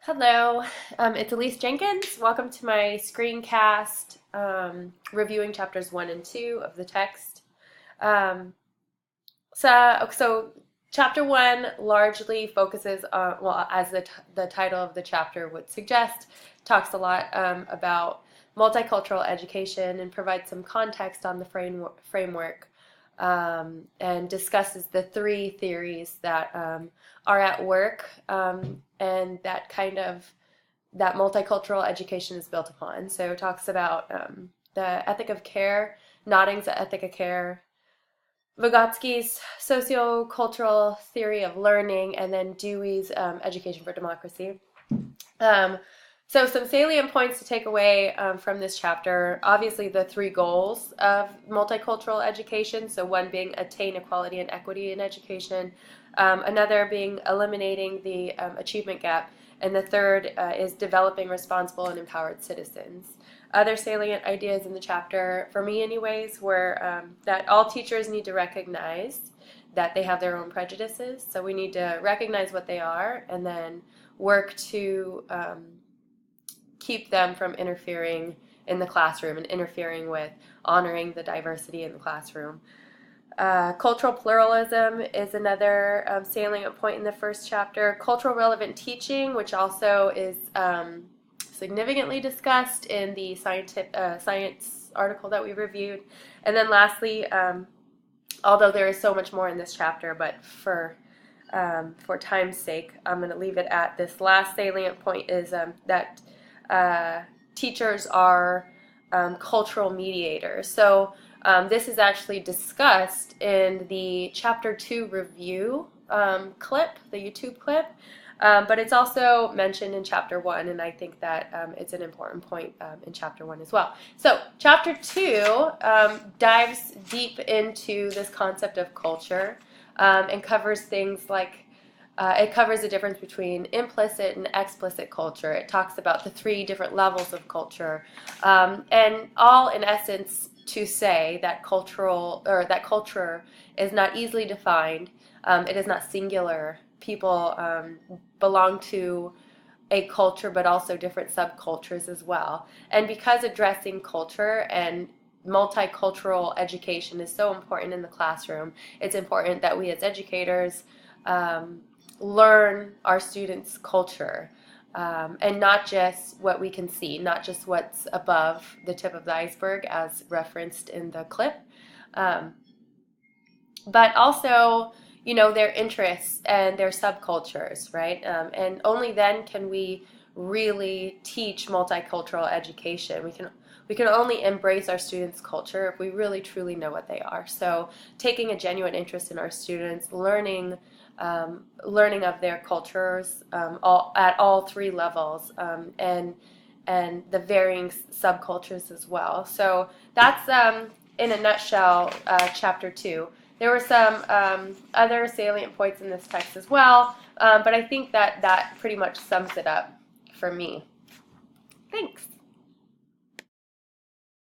Hello, it's Elise Jenkins. Welcome to my screencast reviewing chapters 1 and 2 of the text. Um, so chapter 1 largely focuses on, well, as the title of the chapter would suggest, talks a lot about multicultural education and provides some context on the framework and discusses the three theories that are at work and that multicultural education is built upon. So it talks about the ethic of care, Notting's ethic of care, Vygotsky's sociocultural theory of learning, and then Dewey's education for democracy. Um, so some salient points to take away from this chapter. Obviously, the three goals of multicultural education. So one being attain equality and equity in education, another being eliminating the achievement gap, and the third is developing responsible and empowered citizens. Other salient ideas in the chapter, for me anyways, were that all teachers need to recognize that they have their own prejudices. So we need to recognize what they are and then work to keep them from interfering in the classroom and interfering with honoring the diversity in the classroom. Cultural pluralism is another salient point in the first chapter. Cultural relevant teaching, which also is significantly discussed in the science article that we reviewed. And then lastly, although there is so much more in this chapter, but for time's sake, I'm going to leave it at this last salient point is that teachers are cultural mediators. So this is actually discussed in the Chapter 2 review clip, the YouTube clip, but it's also mentioned in Chapter 1, and I think that it's an important point in Chapter 1 as well. So Chapter 2 dives deep into this concept of culture and covers things like it covers the difference between implicit and explicit culture. It talks about the three different levels of culture, and all in essence to say that culture is not easily defined. It is not singular. People belong to a culture, but also different subcultures as well. And because addressing culture and multicultural education is so important in the classroom, it's important that we as educators learn our students' culture and not just what we can see, not just what's above the tip of the iceberg as referenced in the clip, but also, you know, their interests and their subcultures, right? And only then can we really teach multicultural education. We can only embrace our students' culture if we really truly know what they are. So taking a genuine interest in our students, learning of their cultures at all three levels, and the varying subcultures as well. So that's in a nutshell chapter 2. There were some other salient points in this text as well, but I think that pretty much sums it up for me. Thanks.